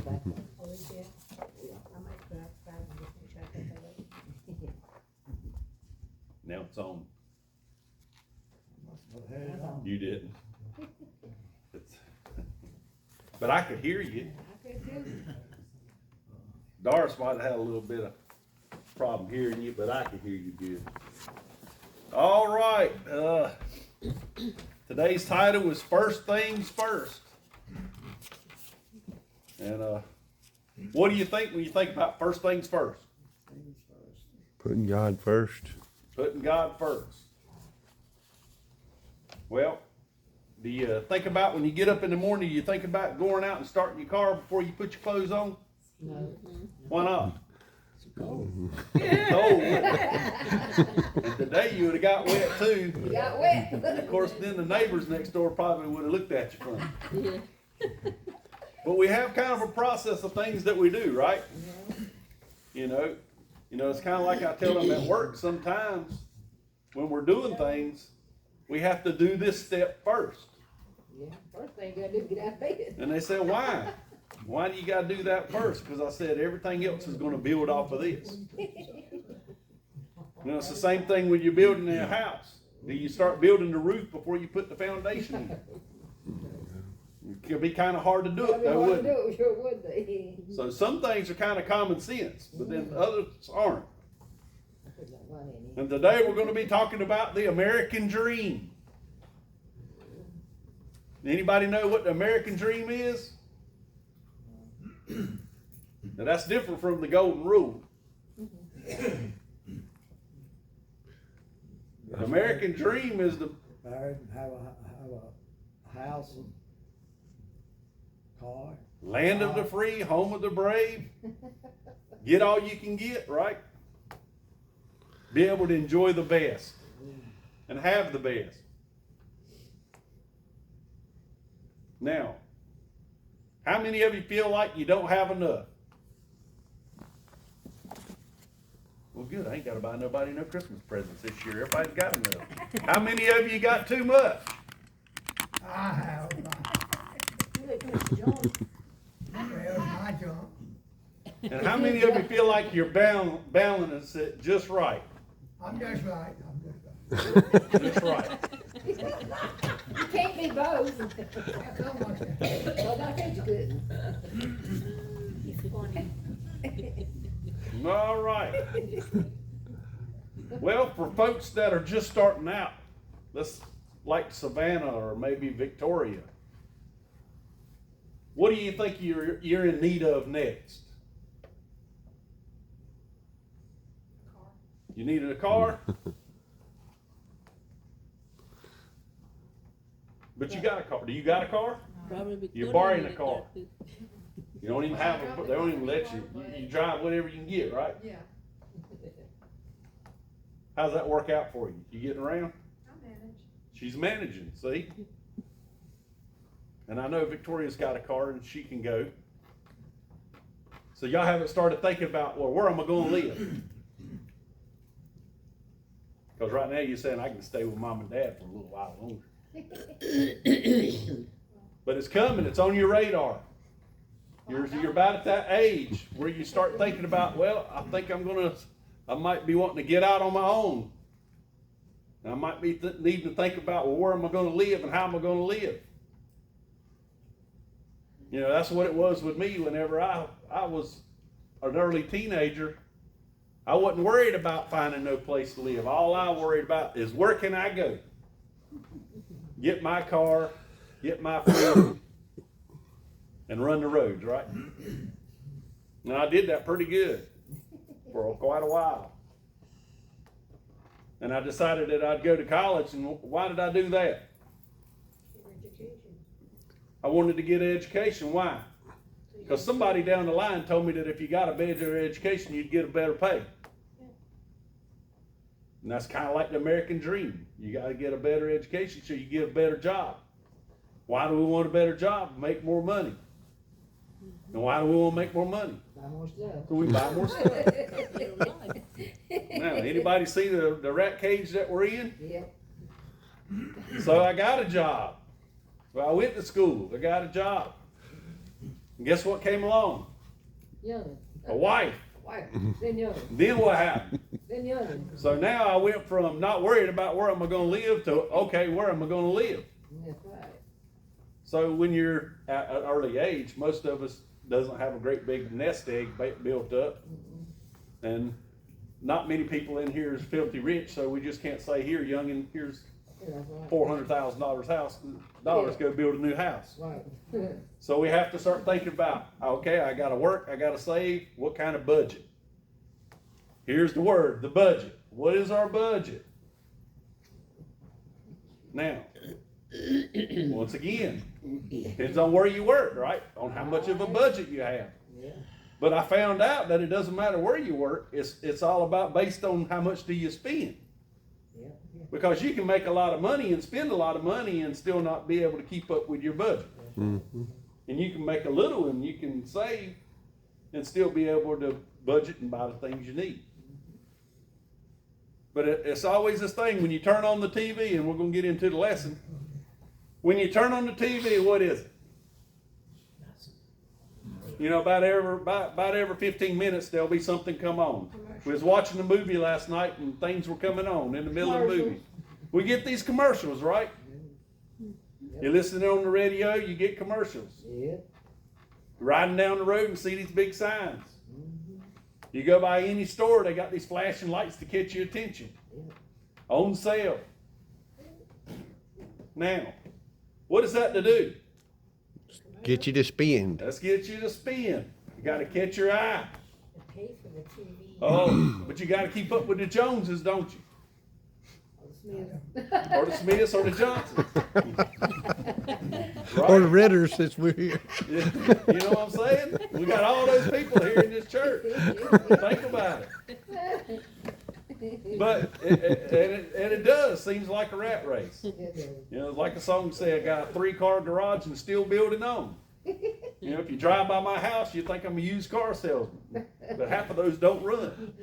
back there. Oh, yeah. I might go outside and get some chocolate. Now it's on. Must have had it on. You didn't. It's- But I could hear you. I could too. Doris might have had a little bit of problem hearing you, but I could hear you good. All right, today's title was First Things First. And, what do you think when you think about first things first? Things first. Putting God first. Putting God first. Well, do you think about when you get up in the morning, do you think about going out and starting your car before you put your clothes on? No. Why not? It's cold. Cold. And today you would have got wet too. You got wet. And of course, then the neighbors next door probably would have looked at you funny. Yeah. But we have kind of a process of things that we do, right? You know, it's kind of like I tell them at work sometimes when we're doing things, we have to do this step first. Yeah, first thing you gotta do is get out of bed. And they say, why? Why do you got to do that first? Because I said everything else is going to build off of this. It's the same thing when you're building a house. Do you start building the roof before you put the foundation in? It could be kind of hard to do it, though, wouldn't it? Sure would be. So some things are kind of common sense, but then others aren't. Put that money in it. And today we're going to be talking about the American dream. Anybody know what the American dream is? Now that's different from the golden rule. The American dream is the Married and have a house and car. land of the free, home of the brave. Get all you can get, right? Be able to enjoy the best and have the best. Now, how many of you feel like you don't have enough? Well, good. I ain't got to buy nobody no Christmas presents this year. Everybody's got enough. How many of you got too much? I have, well, my junk. And how many of you feel like you're balancing it just right? I'm just right, I'm just right. Just right. You can't be both. Well, I think you could. He's funny. All right. Well, for folks that are just starting out, let's like Savannah or maybe Victoria. What do you think you're in need of next? You needed a car? But you got a car. Do you got a car? Probably You're borrowing a car. You don't even have a, they don't even let you. You drive whatever you can get, right? Yeah, How's that work out for you? You getting around? I manage. She's managing, see? And I know Victoria's got a car and she can go. So y'all haven't started thinking about, well, where am I gonna live? Because right now you're saying I can stay with mom and dad for a little while longer. But it's coming, it's on your radar. You're about at that age where you start thinking about, well, I think I might be wanting to get out on my own. And I might be needing to think about, well, where am I going to live and how am I going to live? You know, that's what it was with me whenever I was an early teenager. I wasn't worried about finding no place to live. All I worried about is where can I go? Get my car, get my food, and run the roads, right? And I did that pretty good for quite a while. And I decided that I'd go to college, and why did I do that? I wanted to get an education. Why? Because somebody down the line told me that if you got a better education, you'd get a better pay. And that's kind of like the American dream. You got to get a better education so you get a better job. Why do we want a better job? Make more money. And why do we want to make more money? Buy more stuff. So we buy more stuff. Now, anybody see the rat cage that we're in? Yep. So I got a job. Well, I went to school. I got a job. And guess what came along? Young. A wife. Wife. Then young. Then what happened? Then young. So now I went from not worried about where am I gonna live to, okay, where am I gonna live? That's right. So when you're at an early age, most of us doesn't have a great big nest egg built up. And not many people in here is filthy rich, so we just can't say, here, youngin, here's Yeah, that's right. $400,000 go build a new house. Right. So we have to start thinking about, okay, I gotta work, I gotta save, what kind of budget? Here's the word, the budget. What is our budget? Now, once again, depends on where you work, right? On how much of a budget you have. Yeah. But I found out that it doesn't matter where you work, it's all about based on how much do you spend. Yeah. Because you can make a lot of money and spend a lot of money and still not be able to keep up with your budget. Mm-hmm. And you can make a little and you can save and still be able to budget and buy the things you need. But it's always this thing when you turn on the TV, and we're going to get into the lesson. When you turn on the TV, what is it? You know, about every 15 minutes there'll be something come on. We was watching a movie last night and things were coming on in the middle of the movie. We get these commercials, right? You listen on the radio, you get commercials. Yeah. Riding down the road and see these big signs. You go by any store, they got these flashing lights to catch your attention. On sale. Now, what is that to do? Get you to spend. Let's get you to spend. You got to catch your eye. Pay for the TV. Oh, but you got to keep up with the Joneses, don't you? Or the Smiths or the Johnsons. Or the Right? Ritters since we're here. You know what I'm saying? We got all those people here in this church. Think about it. But it does seems like a rat race. You know, like a song said, I got a 3-car garage and still building on. You know, if you drive by my house, you think I'm a used car salesman. But half of those don't run.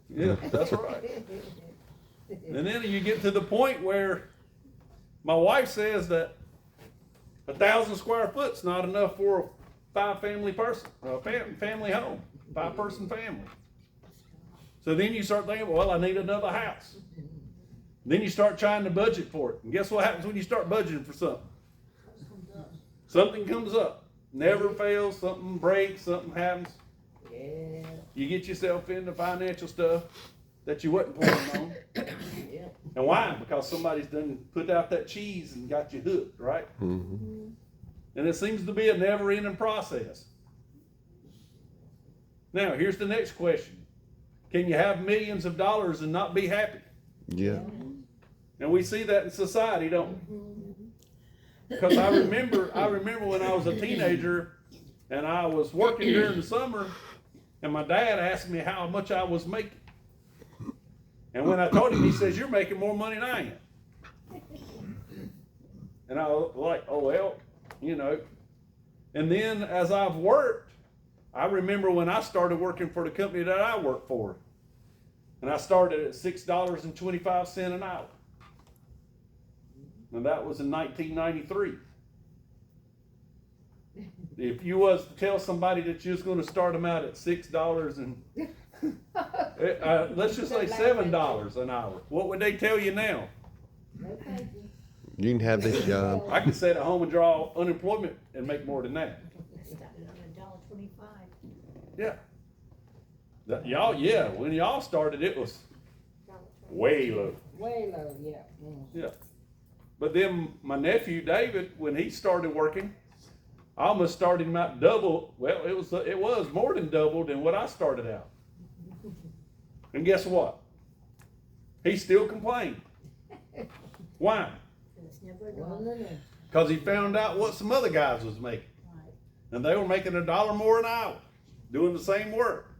Yeah, that's right. And then you get to the point where my wife says that 1,000 square foot's not enough for a 5-family family home, 5-person family. So then you start thinking, well, I need another house. Then you start trying to budget for it. And guess what happens when you start budgeting for something? Something comes up. Never fails, something breaks, something happens. Yeah. You get yourself into financial stuff that you wasn't planning on. Yeah. And why? Because somebody's done put out that cheese and got you hooked, right? Mm-hmm. And it seems to be a never-ending process. Now, here's the next question. Can you have millions of dollars and not be happy? Yeah. And we see that in society, don't we? Because I remember when I was a teenager and I was working during the summer and my dad asked me how much I was making. And when I told him, he says, you're making more money than I am. And I was like, oh, well, you know. And then as I've worked, I remember when I started working for the company that I work for. And I started at $6.25 an hour. And that was in 1993. If you was to tell somebody that you was going to start them out at $6 and let's just say $7 an hour, what would they tell you now? No, thank you. You can have this job. I can sit at home and draw unemployment and make more than that. Started on $1.25. Yeah. Yeah, when y'all started, it was way low. Way low, yeah. Yeah. But then my nephew David, when he started working, I almost started him out double. Well, it was more than double than what I started out. And guess what? He still complained. Why? It's never No, enough. no, no. Because he found out what some other guys was making. Right. And they were making $1 more an hour, doing the same work.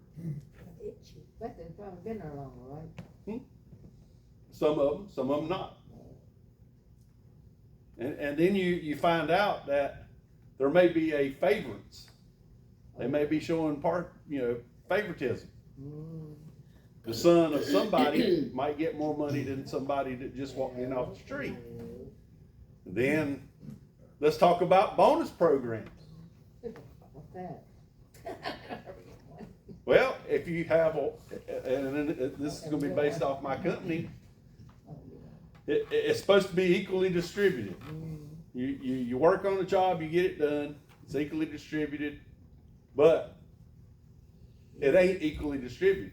Itchy. But they've probably been there longer, right? Some of them not. And then you find out that there may be a favorites. They may be showing favoritism. The son of somebody might get more money than somebody that just walked in off the street. Then let's talk about bonus programs. What's that? Well, if you have, and this is gonna be based off my company, it's supposed to be equally distributed. You work on a job, you get it done, it's equally distributed, but it ain't equally distributed.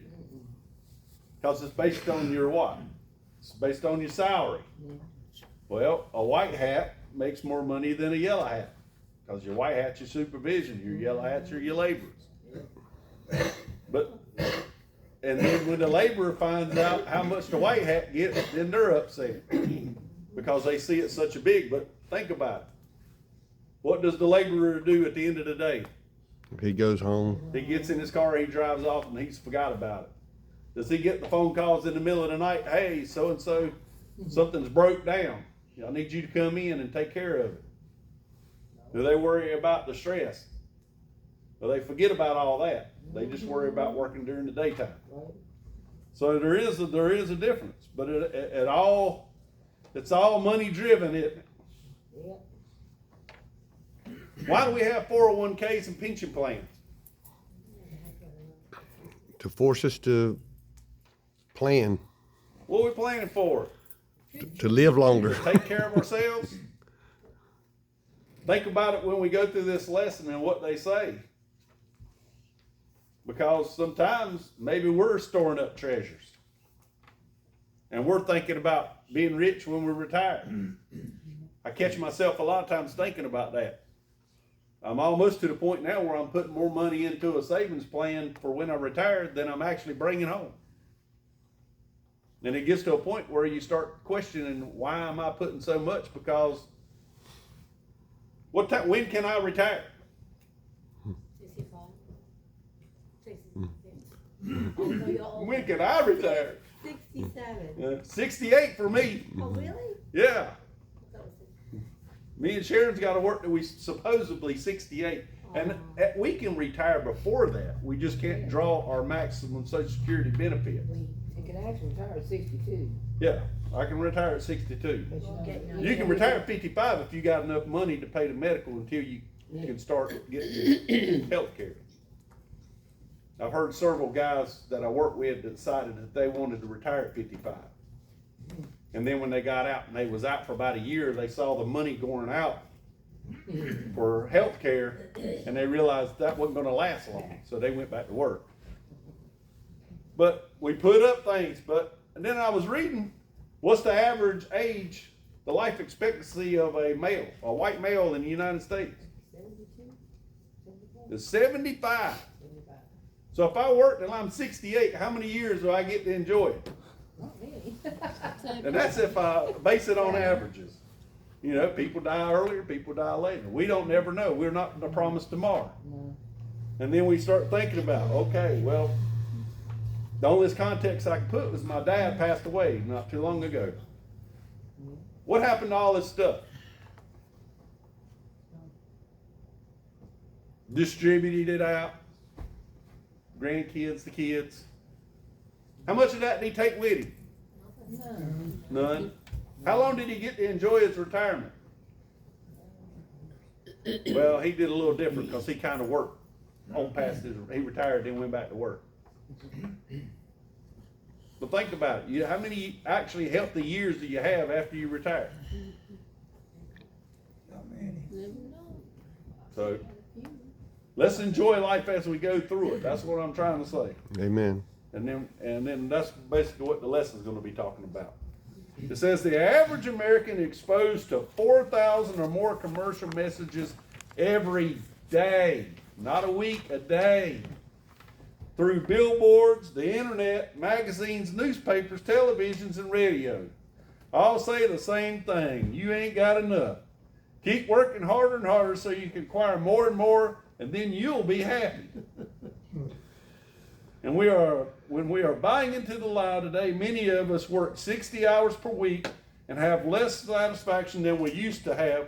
Cause it's based on your what? It's based on your salary. Well, a white hat makes more money than a yellow hat, cause your white hat's your supervision, your yellow hat's your laborers. But, and then when the laborer finds out how much the white hat gets, then they're upset because they see it such a big, but think about it. What does the laborer do at the end of the day? He goes home. He gets in his car, he drives off, and he's forgot about it. Does he get the phone calls in the middle of the night? Hey, so-and-so, something's broke down. I need you to come in and take care of it. Do they worry about the stress? Well, they forget about all that. They just worry about working during the daytime. So there is a difference, but it's all money driven, isn't it? Why do we have 401ks and pension plans? To force us to plan, What are we planning for? to live longer. Take care of ourselves? Think about it when we go through this lesson and what they say. Because sometimes maybe we're storing up treasures. And we're thinking about being rich when we retire. I catch myself a lot of times thinking about that. I'm almost to the point now where I'm putting more money into a savings plan for when I retire than I'm actually bringing home. And it gets to a point where you start questioning, why am I putting so much? Because when can I retire? 65. 66. Oh, no, you're old. When can I retire? 67. 68 for me. Oh, really? Yeah. That was Me and Sharon's got to work till we supposedly 68. And we can retire before that. We just can't draw our maximum Social Security benefit. You can actually retire at 62. Yeah, I can retire at 62. But Okay, know, now You can retire at 55 if you got enough money to pay the medical until you can start getting health care. I've heard several guys that I work with that decided that they wanted to retire at 55. And then when they got out and they was out for about a year, they saw the money going out for health care and they realized that wasn't gonna last long, so they went back to work. But we put up things, and then I was reading, what's the average age, the life expectancy of a white male in the United States? 72? 74? It's 75. So if I work till I'm 68, how many years do I get to enjoy it? Not many. And that's if I base it on averages. You know, people die earlier, people die later. We don't never know. We're not gonna promise tomorrow. No. And then we start thinking about, okay, well, the only context I could put was my dad passed away not too long ago. What happened to all this stuff? Distributed it out. Grandkids, the kids. How much of that did he take with him? No. None. How long did he get to enjoy his retirement? Well, he did a little different because he kind of worked on past he retired, then went back to work. But think about it. How many actually healthy years do you have after you retire? Not many. So let's enjoy life as we go through it. That's what I'm trying to say. Amen. And then that's basically what the lesson's going to be talking about. It says the average American is exposed to 4,000 or more commercial messages every day, not a week, a day, through billboards, the internet, magazines, newspapers, televisions, and radio. All say the same thing: you ain't got enough. Keep working harder and harder so you can acquire more and more, and then you'll be happy. And when we are buying into the lie today, many of us work 60 hours per week and have less satisfaction than we used to have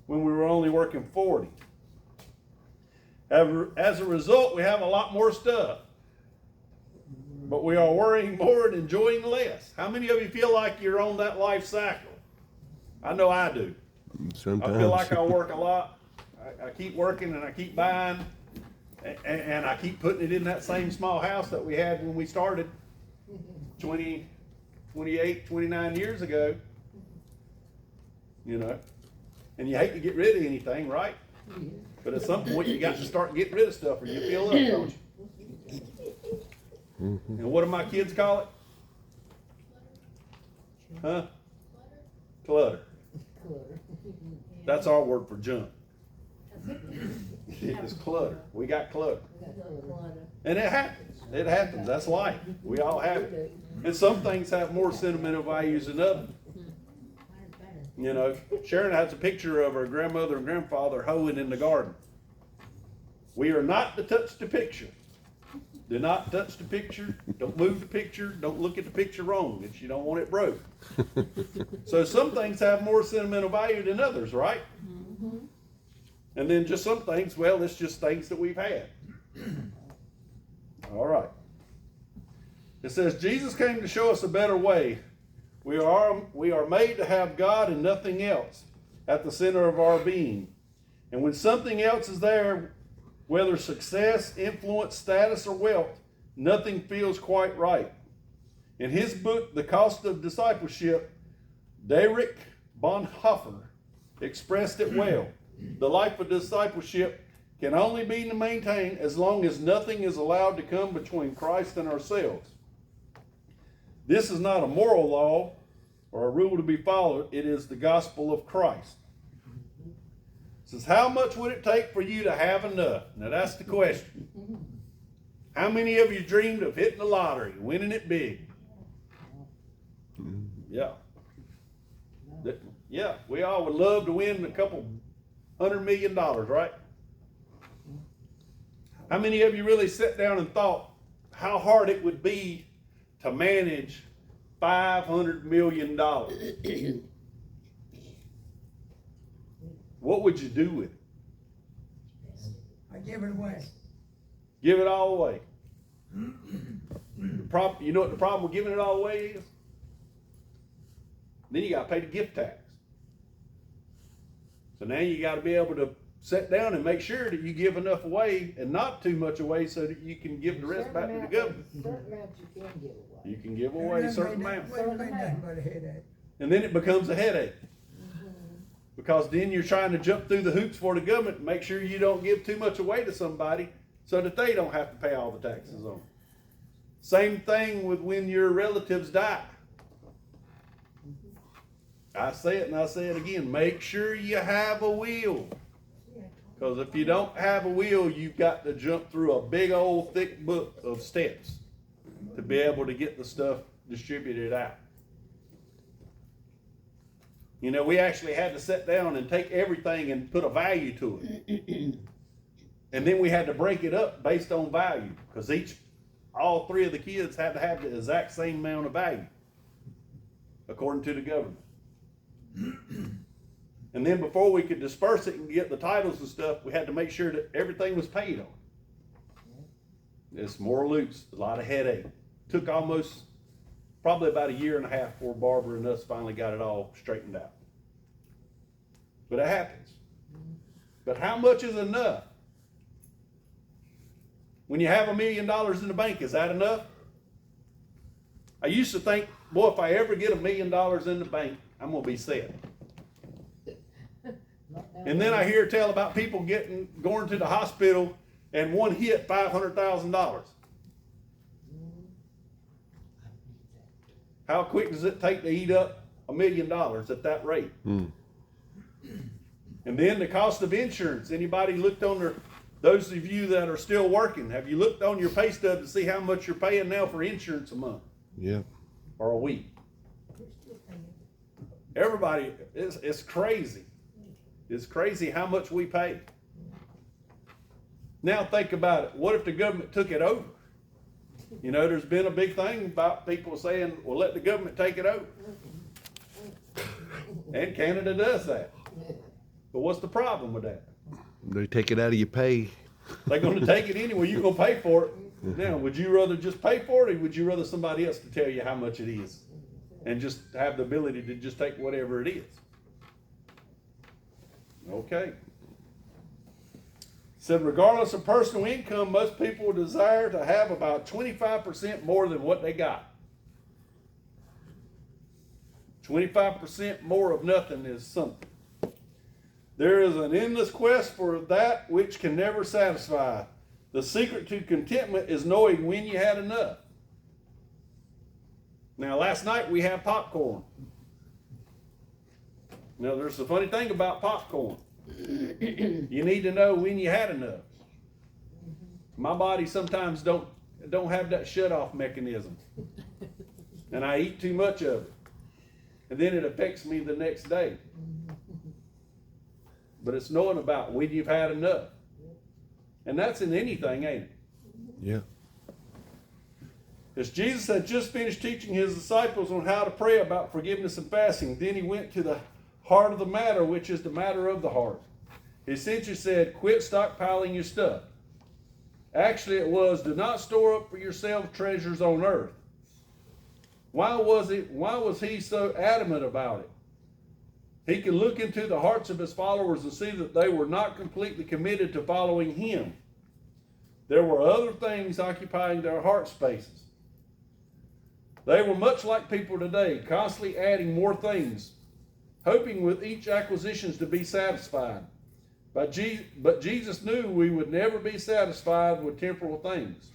when we were only working 40. As a result, we have a lot more stuff, but we are worrying more and enjoying less. How many of you feel like you're on that life cycle? I know I do. Sometimes. I feel like I work a lot. I keep working and I keep buying, and I keep putting it in that same small house that we had when we started 20, 28, 29 years ago. You know, and you hate to get rid of anything, right? But at some point you got to start getting rid of stuff or you fill up, don't you? And what do my kids call it? Huh? Clutter. That's our word for junk. It's clutter. We got clutter. And it happens. It happens. That's life. We all have it. And some things have more sentimental values than others. You know, Sharon has a picture of her grandmother and grandfather hoeing in the garden. We are not to touch the picture. Do not touch the picture. Don't move the picture. Don't look at the picture wrong if you don't want it broke. So some things have more sentimental value than others, right? And then just some things, well, it's just things that we've had. All right. It says, Jesus came to show us a better way. We are made to have God and nothing else at the center of our being. And when something else is there, whether success, influence, status, or wealth, nothing feels quite right. In his book, The Cost of Discipleship, Dietrich Bonhoeffer expressed it well. The life of discipleship can only be maintained as long as nothing is allowed to come between Christ and ourselves. This is not a moral law or a rule to be followed. It is the gospel of Christ. It says, how much would it take for you to have enough? Now that's the question. How many of you dreamed of hitting the lottery, winning it big? Yeah. Yeah, we all would love to win a couple $100 million, right? How many of you really sat down and thought how hard it would be to manage $500 million? What would you do with it? I give it away. Give it all away. You know what the problem with giving it all away is? Then you got to pay the gift tax. So now you got to be able to sit down and make sure that you give enough away and not too much away so that you can give the rest back to the government. Certain amounts you can give away. You can give away a certain amount. Wouldn't make nothing but a headache. And then it becomes a headache. Because then you're trying to jump through the hoops for the government and make sure you don't give too much away to somebody so that they don't have to pay all the taxes on it. Same thing with when your relatives die. I say it and I say it again. Make sure you have a will. Because if you don't have a will, you've got to jump through a big old thick book of steps to be able to get the stuff distributed out. You know, we actually had to sit down and take everything and put a value to it. And then we had to break it up based on value. Because all three of the kids had to have the exact same amount of value. According to the government. And then before we could disperse it and get the titles and stuff, we had to make sure that everything was paid on. It's more loops, a lot of headache. Took probably about a year and a half before Barbara and us finally got it all straightened out. But it happens. But how much is enough? When you have $1 million in the bank, is that enough? I used to think, boy, if I ever get $1 million in the bank, I'm going to be set. And then I hear tell about people going to the hospital and one hit $500,000. How quick does it take to eat up $1 million at that rate? And then the cost of insurance. Anybody looked on those of you that are still working, have you looked on your pay stub to see how much you're paying now for insurance a month? Yeah. Or a week? Everybody, it's crazy. It's crazy how much we pay. Now think about it. What if the government took it over? You know, there's been a big thing about people saying, well, let the government take it over. And Canada does that. But what's the problem with that? They take it out of your pay. They're going to take it anyway. You're going to pay for it. Now, would you rather just pay for it, or would you rather somebody else to tell you how much it is? And just have the ability to just take whatever it is. Okay. Said, regardless of personal income, most people desire to have about 25% more than what they got. 25% more of nothing is something. There is an endless quest for that which can never satisfy. The secret to contentment is knowing when you had enough. Now, last night we had popcorn. Now, there's a funny thing about popcorn. You need to know when you had enough. My body sometimes don't have that shut-off mechanism. And I eat too much of it. And then it affects me the next day. But it's knowing about when you've had enough. And that's in anything, ain't it? Yeah. As Jesus had just finished teaching his disciples on how to pray about forgiveness and fasting, then he went to the heart of the matter, which is the matter of the heart. He essentially said, quit stockpiling your stuff. Actually, it was, do not store up for yourself treasures on earth. Why was he so adamant about it? He could look into the hearts of his followers and see that they were not completely committed to following him. There were other things occupying their heart spaces. They were much like people today, constantly adding more things, hoping with each acquisition to be satisfied. But Jesus knew we would never be satisfied with temporal things.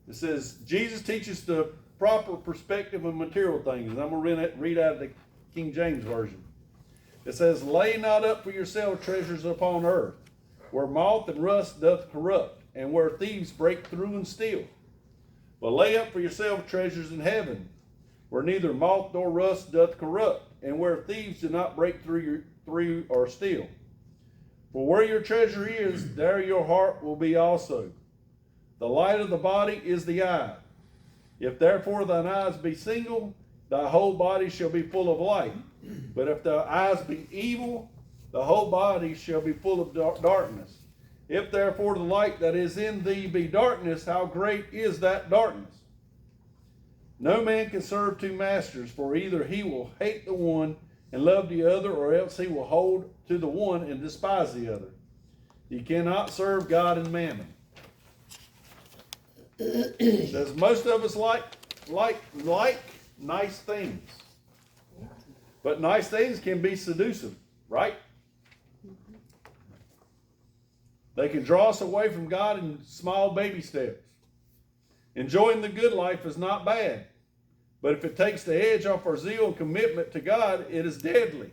It says, Jesus teaches the proper perspective of material things. And I'm going to read out of the King James Version. It says, lay not up for yourself treasures upon earth, where moth and rust doth corrupt, and where thieves break through and steal. But lay up for yourself treasures in heaven, where neither moth nor rust doth corrupt, and where thieves do not break through or steal. For where your treasure is, there your heart will be also. The light of the body is the eye. If therefore thine eyes be single, thy whole body shall be full of light. But if thy eyes be evil, the whole body shall be full of darkness. If therefore the light that is in thee be darkness, how great is that darkness? No man can serve two masters, for either he will hate the one and love the other, or else he will hold to the one and despise the other. You cannot serve God and mammon. It says most of us like nice things. But nice things can be seductive, right? They can draw us away from God in small baby steps. Enjoying the good life is not bad. But if it takes the edge off our zeal and commitment to God, it is deadly.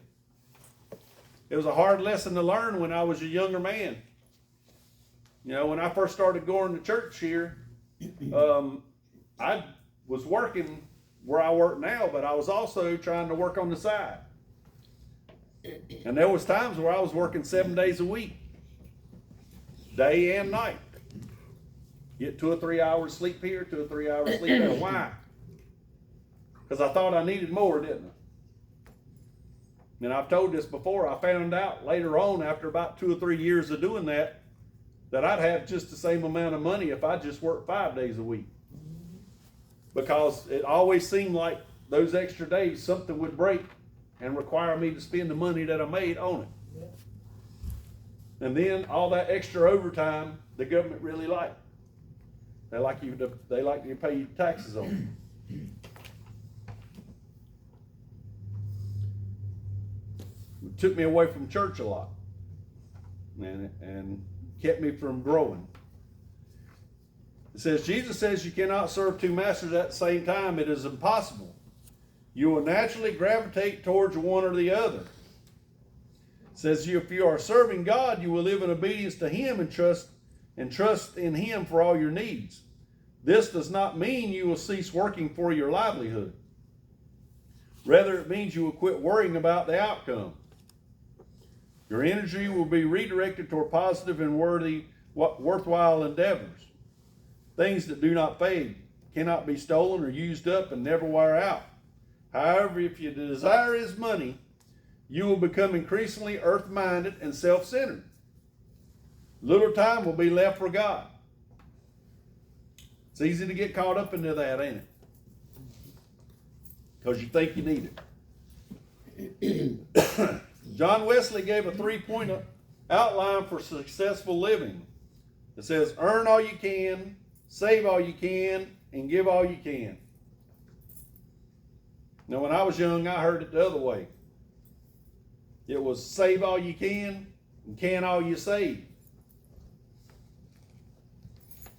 It was a hard lesson to learn when I was a younger man. You know, when I first started going to church here, I was working where I work now, but I was also trying to work on the side. And there was times where I was working 7 days a week, day and night. Get 2 or 3 hours sleep here, 2 or 3 hours sleep there. Why? Because I thought I needed more, didn't I? And I've told this before. I found out later on, after about 2 or 3 years of doing that I'd have just the same amount of money if I just worked 5 days a week. Because it always seemed like those extra days something would break and require me to spend the money that I made on it. Yeah. And then all that extra overtime, the government really liked. They like you to pay you taxes on it. It took me away from church a lot and kept me from growing. It says, Jesus says you cannot serve two masters at the same time. It is impossible. You will naturally gravitate towards one or the other. It says if you are serving God, you will live in obedience to Him and trust in Him for all your needs. This does not mean you will cease working for your livelihood. Rather, it means you will quit worrying about the outcome. Your energy will be redirected toward positive and worthwhile endeavors. Things that do not fade, cannot be stolen or used up, and never wear out. However, if your desire is money, you will become increasingly earth-minded and self-centered. Little time will be left for God. It's easy to get caught up into that, ain't it? Because you think you need it. John Wesley gave a 3-point outline for successful living. It says, earn all you can, save all you can, and give all you can. Now, when I was young, I heard it the other way. It was save all you can and can all you save.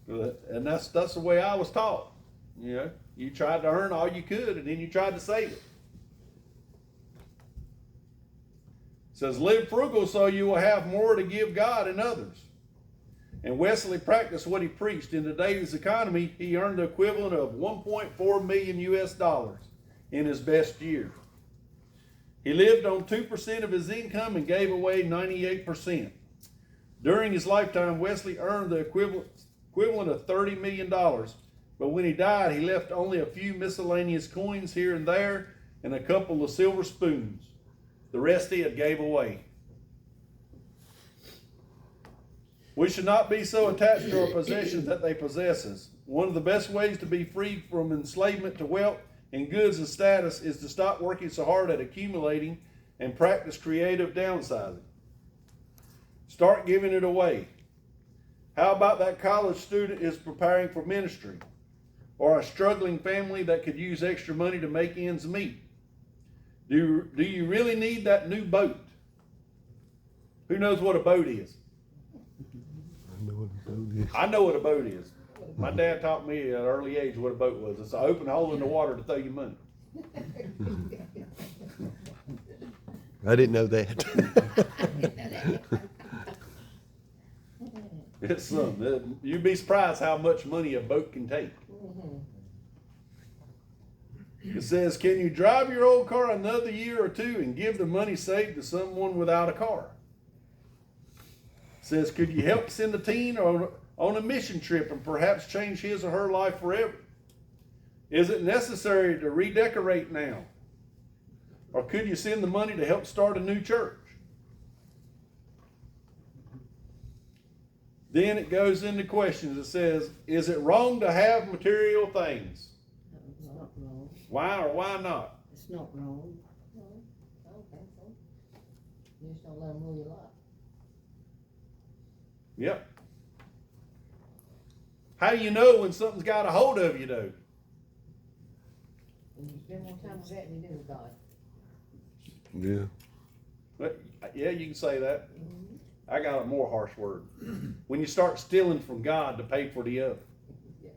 And that's the way I was taught. You know, you tried to earn all you could, and then you tried to save it. It says, live frugal so you will have more to give God and others. And Wesley practiced what he preached. In today's economy, he earned the equivalent of 1.4 million US dollars in his best year. He lived on 2% of his income and gave away 98%. During his lifetime, Wesley earned the equivalent of $30 million. But when he died, he left only a few miscellaneous coins here and there and a couple of silver spoons. The rest he had gave away. We should not be so attached to our possessions that they possess us. One of the best ways to be freed from enslavement to wealth and goods and status is to stop working so hard at accumulating and practice creative downsizing. Start giving it away. How about that college student is preparing for ministry, or a struggling family that could use extra money to make ends meet? Do you really need that new boat? Who knows what a boat is? I know what a boat is. My dad taught me at an early age what a boat was. It's an open hole in the water to throw your money. I didn't know that. It's something. You'd be surprised how much money a boat can take. It says, can you drive your old car another year or two and give the money saved to someone without a car? It says, could you help send a teen on a mission trip and perhaps change his or her life forever? Is it necessary to redecorate now? Or could you send the money to help start a new church? Then it goes into questions. It says, is it wrong to have material things? It's not wrong. Why or why not? It's not wrong. No, I don't think so. You just don't let them rule your life. Yep. How do you know when something's got a hold of you, though? And you spend more time with that than you do with God. Yeah. But, yeah, you can say that. I got a more harsh word. When you start stealing from God to pay for the other. Yeah.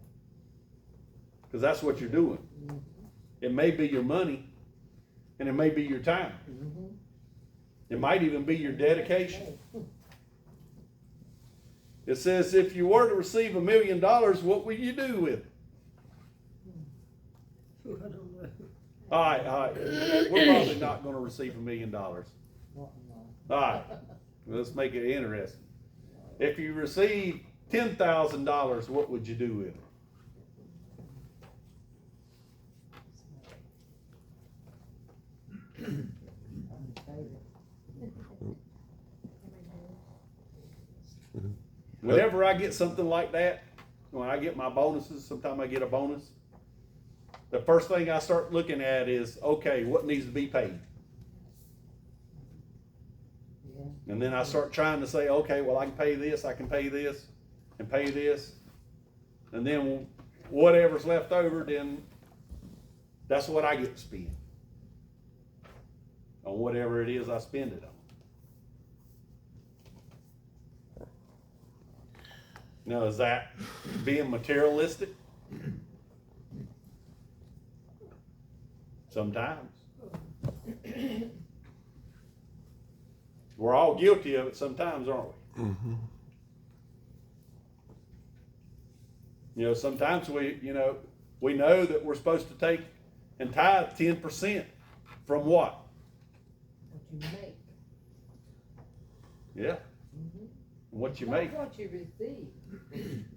Because that's what you're doing. It may be your money, and it may be your time. It might even be your dedication. It says, if you were to receive $1 million, what would you do with it? All right. We're probably not going to receive $1 million. All right. Let's make it interesting. If you receive $10,000, what would you do with it? Whenever I get something like that, when I get my bonuses, sometimes I get a bonus, the first thing I start looking at is, okay, what needs to be paid? And then I start trying to say, okay, well, I can pay this, and pay this. And then whatever's left over, then that's what I get to spend on whatever it is I spend it on. Now, is that being materialistic? Sometimes. We're all guilty of it sometimes, aren't we? Mm-hmm. You know, sometimes we know that we're supposed to take and tithe 10% from what? What you make. Yeah. What you make. Not what you receive.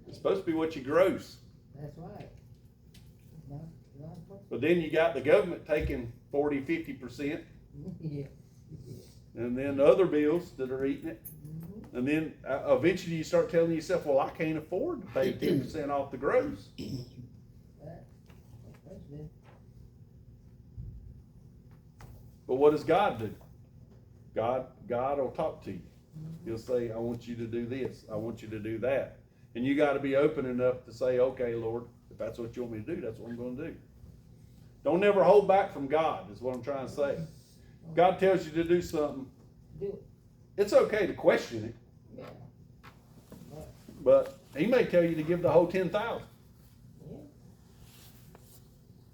It's supposed to be what you gross. That's right. But then you got the government taking 40, 50%. Yeah. And then the other bills that are eating it. And then eventually you start telling yourself, well, I can't afford to pay 10% off the gross. That's good. But what does God do? God will talk to you. He'll say, I want you to do this. I want you to do that. And you got to be open enough to say, okay, Lord, if that's what you want me to do, that's what I'm going to do. Don't ever hold back from God, is what I'm trying to say. God tells you to do something. Do it. It's okay to question it, Yeah. but he may tell you to give the whole 10,000. Yeah.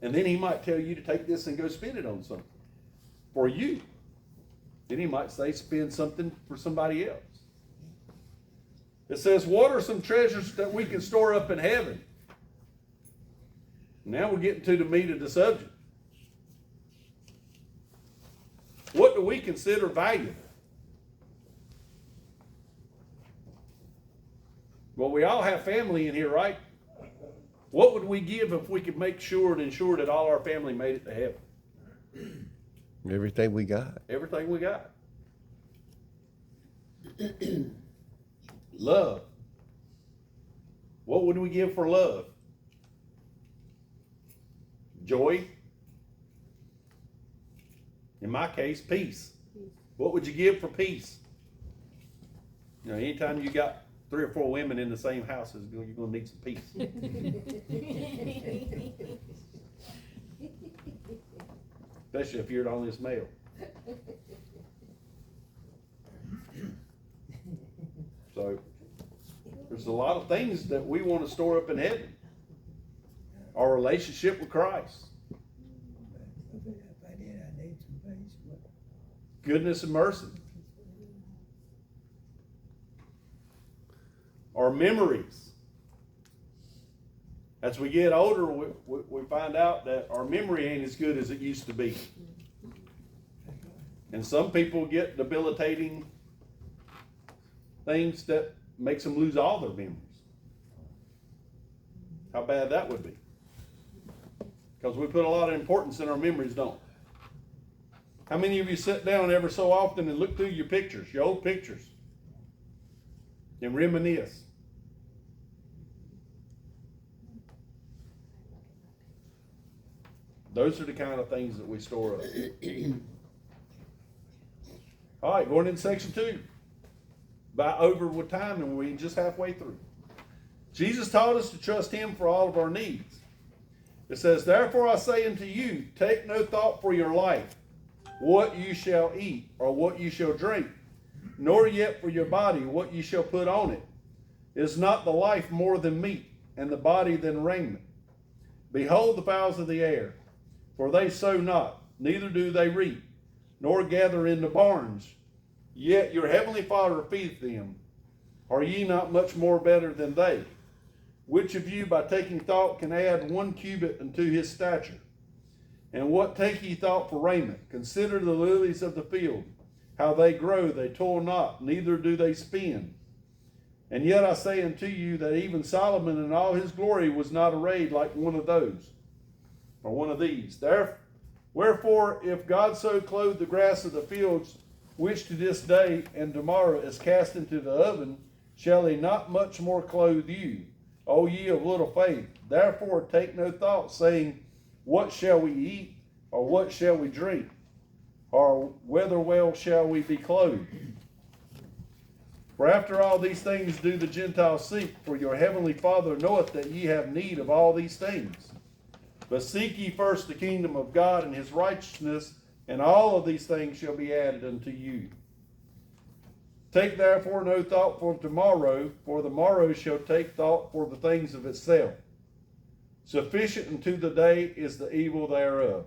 And then he might tell you to take this and go spend it on something for you. Then he might say spend something for somebody else. It says, what are some treasures that we can store up in heaven? Now we're getting to the meat of the subject. What do we consider valuable? Well, we all have family in here, right? What would we give if we could make sure and ensure that all our family made it to heaven? Everything we got. Everything we got. Love. What would we give for love? Joy. In my case, peace. What would you give for peace? You know, anytime you got 3 or 4 women in the same house, you're going to need some peace. Especially if you're the only male. So, there's a lot of things that we want to store up in heaven. Our relationship with Christ. If I did, I need some peace, but Goodness and mercy. Our memories. As we get older, we find out that our memory ain't as good as it used to be. And some people get debilitating things that makes them lose all their memories. How bad that would be. Because we put a lot of importance in our memories, don't we? How many of you sit down ever so often and look through your pictures, your old pictures, and reminisce? Those are the kind of things that we store up. All right, going into section 2. About over with time, and we're just halfway through. Jesus taught us to trust him for all of our needs. It says, therefore I say unto you, take no thought for your life, what you shall eat, or what you shall drink, nor yet for your body, what you shall put on it. Is not the life more than meat, and the body than raiment? Behold the fowls of the air, for they sow not, neither do they reap, nor gather into barns, yet your heavenly Father feedeth them. Are ye not much more better than they? Which of you by taking thought can add 1 cubit unto his stature? And what take ye thought for raiment? Consider the lilies of the field, how they grow, they toil not, neither do they spin. And yet I say unto you that even Solomon in all his glory was not arrayed like one of those, or one of these. Wherefore, if God so clothe the grass of the fields, which to this day and tomorrow is cast into the oven, shall he not much more clothe you, O ye of little faith? Therefore take no thought, saying, what shall we eat, or what shall we drink, or whether well shall we be clothed? For after all these things do the Gentiles seek, for your heavenly Father knoweth that ye have need of all these things. But seek ye first the kingdom of God and his righteousness, and all of these things shall be added unto you. Take therefore no thought for tomorrow, for the morrow shall take thought for the things of itself. Sufficient unto the day is the evil thereof.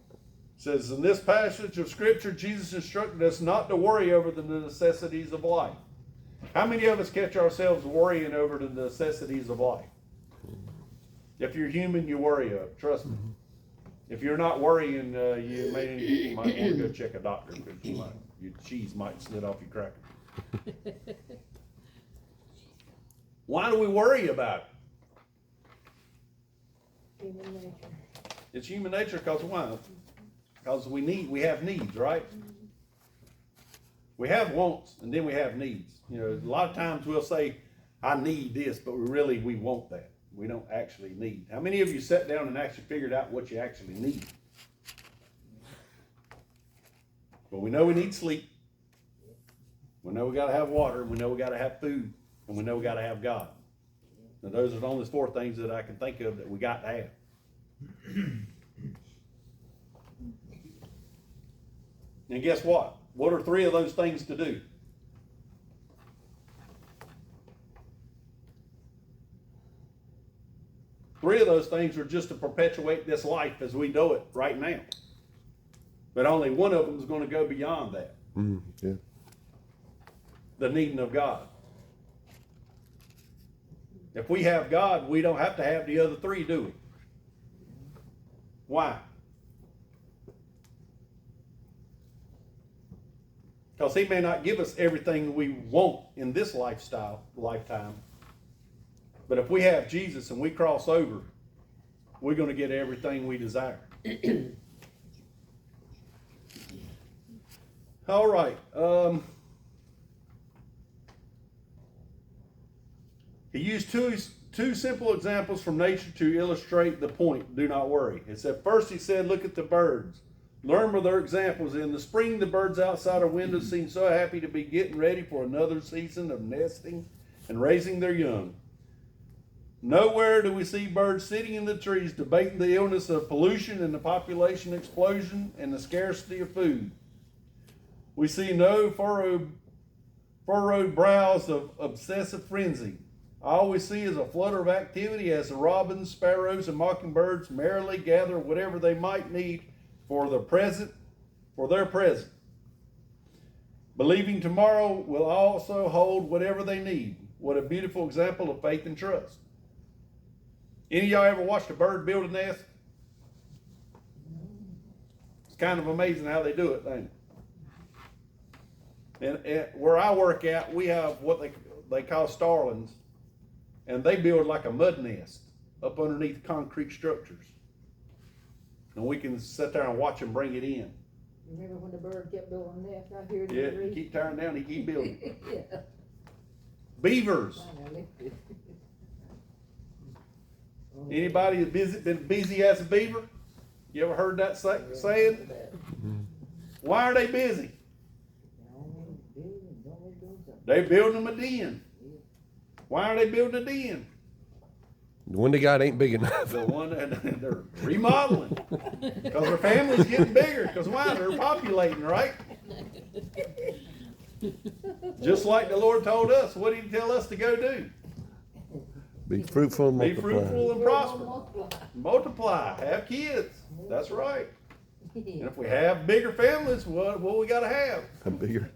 It says in this passage of Scripture, Jesus instructed us not to worry over the necessities of life. How many of us catch ourselves worrying over the necessities of life? If you're human, you worry of it. Trust me. If you're not worrying, you might want to go check a doctor because your cheese might slid off your cracker. Why do we worry about it? Human nature. It's human nature because why? Because we have needs, right? We have wants and then we have needs. You know, a lot of times we'll say, I need this, but we want that. We don't actually need. How many of you sat down and actually figured out what you actually need? But we know we need sleep. We know we gotta have water, and we know we gotta have food, and we know we gotta have God. Now those are the only 4 things that I can think of that we got to have. And guess what? What are 3 of those things to do? Three of those things are just to perpetuate this life as we know it right now. But only one of them is going to go beyond that. Yeah. The needing of God. If we have God, we don't have to have the other 3, do we? Why? Because He may not give us everything we want in this lifetime. But if we have Jesus and we cross over, we're going to get everything we desire. All right. He used two simple examples from nature to illustrate the point, do not worry. It said, first he said, look at the birds. Learn from their examples. In the spring, the birds outside our windows seem so happy to be getting ready for another season of nesting and raising their young. Nowhere do we see birds sitting in the trees debating the illness of pollution and the population explosion and the scarcity of food. We see no furrowed brows of obsessive frenzy. All we see is a flutter of activity as the robins, sparrows, and mockingbirds merrily gather whatever they might need for their present. Believing tomorrow will also hold whatever they need. What a beautiful example of faith and trust. Any of y'all ever watched a bird build a nest? It's kind of amazing how they do it, ain't it? And where I work at, we have what they call starlings, and they build like a mud nest up underneath concrete structures. And we can sit there and watch them bring it in. Remember when the bird kept building nests out here in the Yeah, tree? you keep tearing down, he keep building. Yeah. Beavers. Finally. Anybody been busy as a beaver? You ever heard that saying? Why are they busy? They building them a den. Why are they building a den? The one they got ain't big enough. The one that they're remodeling. Because their family's getting bigger. Because why? They're populating, right? Just like the Lord told us. What did He tell us to go do? Be fruitful and Be multiply. fruitful and prosper. Multiply. Have kids. That's right. And if we have bigger families, what we got to have? A bigger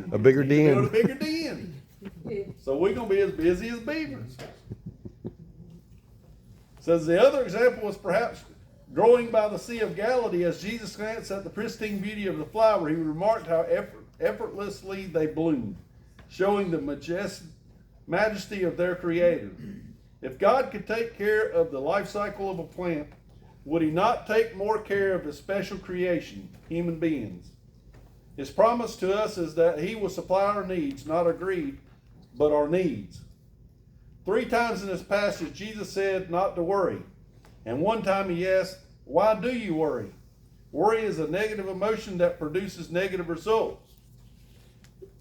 Build a den. bigger den. So we're going to be as busy as beavers. Says the other example was perhaps growing by the Sea of Galilee. As Jesus glanced at the pristine beauty of the flower, He remarked how effortlessly they bloomed, showing the majesty of their Creator. If God could take care of the life cycle of a plant, would He not take more care of His special creation, human beings? His promise to us is that He will supply our needs, not our greed, but our needs. 3 times in this passage, Jesus said not to worry. And one time He asked, why do you worry? Worry is a negative emotion that produces negative results.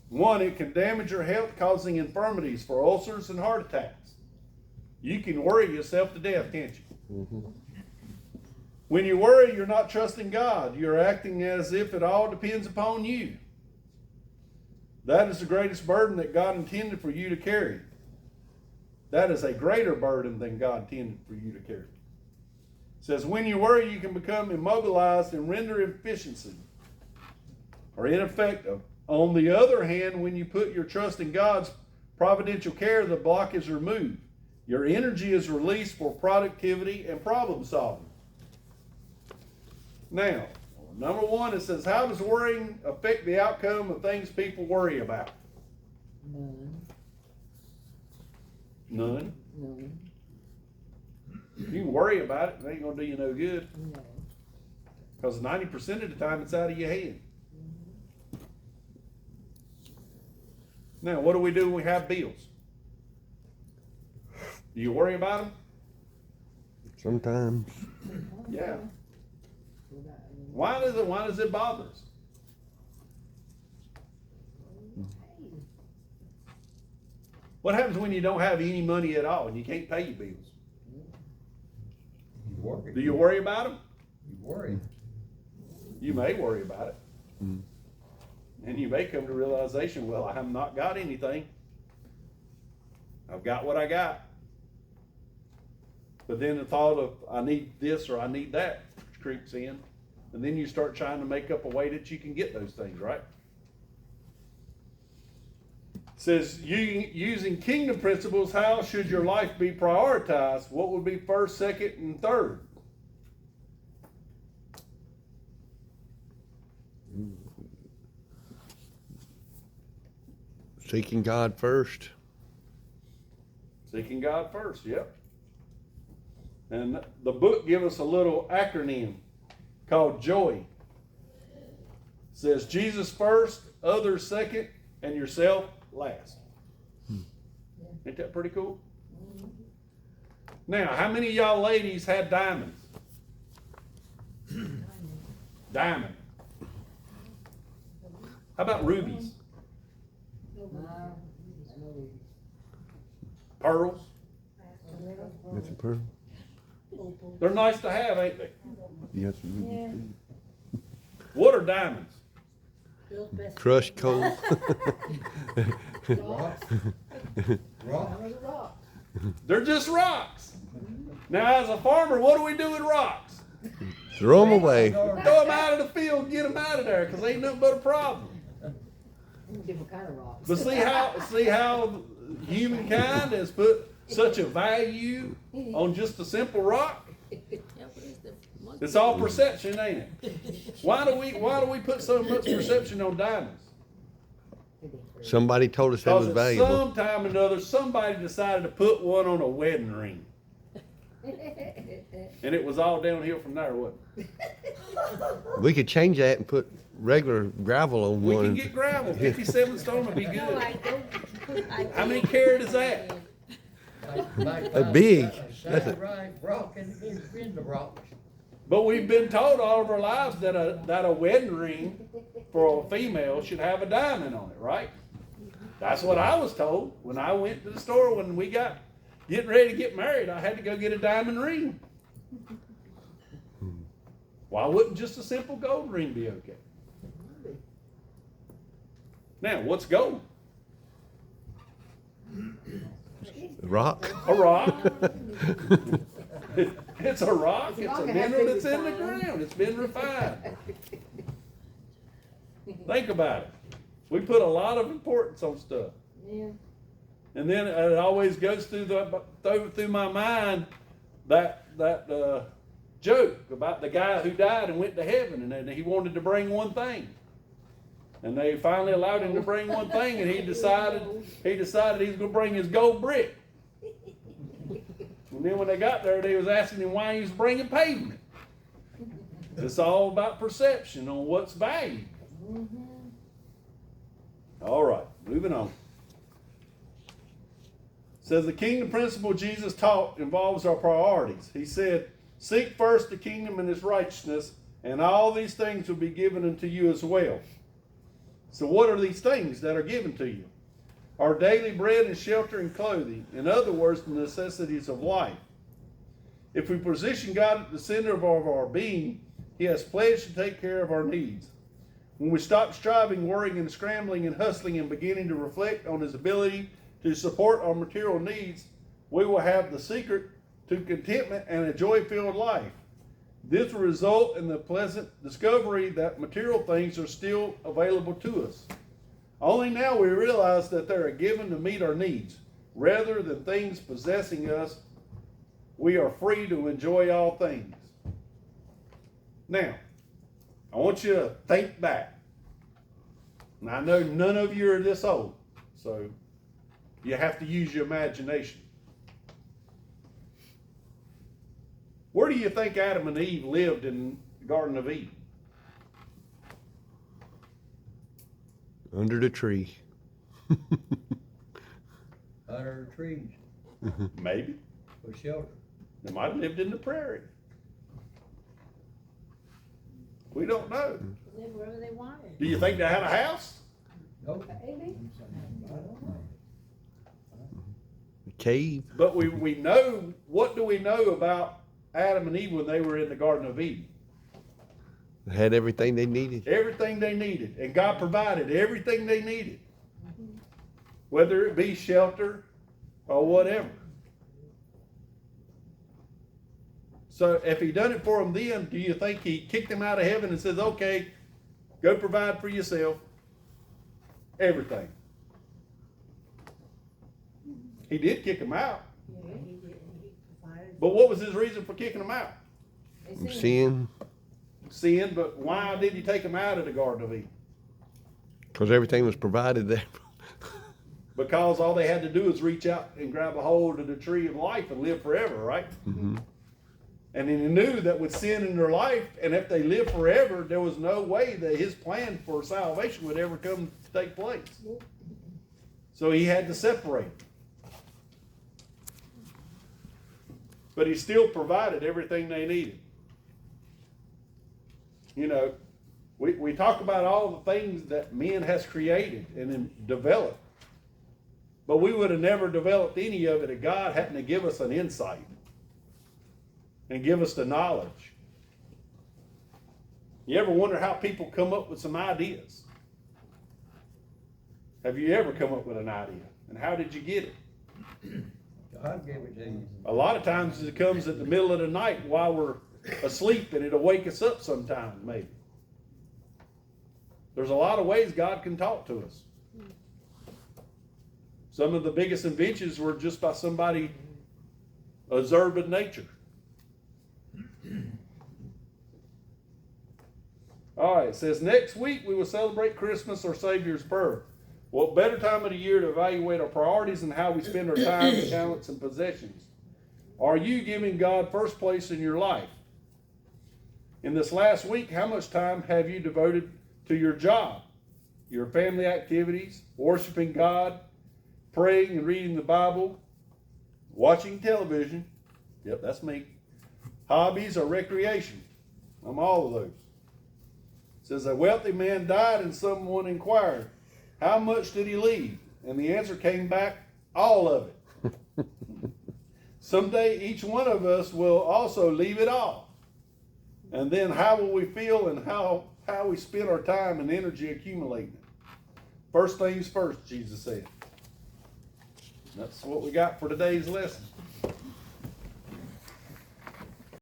1, it can damage your health, causing infirmities for ulcers and heart attacks. You can worry yourself to death, can't you? Mm-hmm. When you worry, you're not trusting God. You're acting as if it all depends upon you. That is the greatest burden that God intended for you to carry. That is a greater burden than God intended for you to carry. It says, when you worry, you can become immobilized and render inefficiency or ineffective. On the other hand, when you put your trust in God's providential care, the block is removed. Your energy is released for productivity and problem solving. Now, number 1, it says, how does worrying affect the outcome of things people worry about? None. You can worry about it, it ain't going to do you no good. Because 90% of the time it's out of your head. Now, what do we do when we have bills? Do you worry about them? Sometimes. Yeah. Why does it bother us? What happens when you don't have any money at all and you can't pay your bills? You worry. Do you worry about them? You worry. You may worry about it. Mm. And you may come to realization, well, I have not got anything. I've got what I got. But then the thought of, I need this or I need that creeps in. And then you start trying to make up a way that you can get those things, right? It says, using kingdom principles, how should your life be prioritized? What would be first, second, and third? Seeking God first. Seeking God first, yep. And the book gives us a little acronym called JOY. It says Jesus first, others second, and yourself last. Ain't that pretty cool? Now, how many of y'all ladies had diamonds? Diamond. How about rubies? Pearls? That's a pearl. They're nice to have, ain't they? Yes. Yeah. What are diamonds? Bill's best Crushed coal. Rocks. Rocks. Rock. They're just rocks. Now, as a farmer, what do we do with rocks? Throw them away. Throw them out of the field and get them out of there, because they ain't nothing but a problem. Different kind of rocks. But see how humankind has put such a value on just a simple rock? It's all perception, ain't it? Why do we put so much perception on diamonds? Somebody told us that was Because at valuable. some time or another, somebody decided to put one on a wedding ring. And it was all downhill from there, wasn't it? We could change that and put regular gravel on We one. can get gravel. 57 stone would be No, good. I don't. How many carat is that? They're big. That's a right rock in the rocks. But we've been taught all of our lives that a wedding ring for a female should have a diamond on it, right? That's what I was told when I went to the store when we got getting ready to get married. I had to go get a diamond ring. Why wouldn't just a simple gold ring be okay? Now, what's gold? Rock. A rock. It's a rock. It's a mineral that's in the ground. It's been refined. Think about it. We put a lot of importance on stuff. Yeah. And then it always goes through my mind that joke about the guy who died and went to heaven, and then he wanted to bring one thing, and they finally allowed him to bring one thing, and he decided he was going to bring his gold brick. And then when they got there, they was asking him why he was bringing pavement. It's all about perception on what's valued. All right, moving on. Says the kingdom principle Jesus taught involves our priorities. He said, seek first the kingdom and its righteousness, and all these things will be given unto you as well. So what are these things that are given to you? Our daily bread and shelter and clothing. In other words, the necessities of life. If we position God at the center of our being, He has pledged to take care of our needs. When we stop striving, worrying, and scrambling and hustling and beginning to reflect on His ability to support our material needs, we will have the secret to contentment and a joy-filled life. This will result in the pleasant discovery that material things are still available to us. Only now we realize that they are given to meet our needs. Rather than things possessing us, we are free to enjoy all things. Now, I want you to think back. And I know none of you are this old, so you have to use your imagination. Where do you think Adam and Eve lived in the Garden of Eden? Under the tree. Under the trees Maybe. for shelter. They might have lived in the prairie. We don't know. Live wherever they wanted. Do you think they had a house? Nope. Maybe. I don't know. cave. But we know, what do we know about Adam and Eve when they were in the Garden of Eden? Had everything they needed. Everything they needed. And God provided everything they needed. Whether it be shelter or whatever. So if he done it for them then, do you think he kicked them out of heaven and says, okay, go provide for yourself everything? He did kick them out. Yeah, he did, he provided. But what was his reason for kicking them out? They said, Sin, Sin, but why did he take them out of the Garden of Eden? because everything was provided there. Because all they had to do is reach out and grab a hold of the tree of life and live forever, right? Mm-hmm. And then he knew that with sin in their life, and if they lived forever, there was no way that his plan for salvation would ever come to take place. So he had to separate. But he still provided everything they needed. You know, we talk about all the things that man has created and then developed. But we would have never developed any of it if God hadn't to give us an insight and give us the knowledge. You ever wonder how people come up with some ideas? Have you ever come up with an idea? And how did you get it? God gave it to you. A lot of times it comes in the middle of the night while we're asleep, and it'll wake us up sometime, maybe. There's a lot of ways God can talk to us. Some of the biggest inventions were just by somebody observing nature. All right, it says next week we will celebrate Christmas, our Savior's birth. What better time of the year to evaluate our priorities and how we spend our time, talents, and possessions? Are you giving God first place in your life? In this last week, how much time have you devoted to your job, your family activities, worshiping God, praying and reading the Bible, watching television? Yep, that's me. Hobbies or recreation? I'm all of those. It says a wealthy man died and someone inquired, how much did he leave? And the answer came back, all of it. Someday each one of us will also leave it all. And then how will we feel and how we spend our time and energy accumulating it? First things first, Jesus said. That's what we got for today's lesson.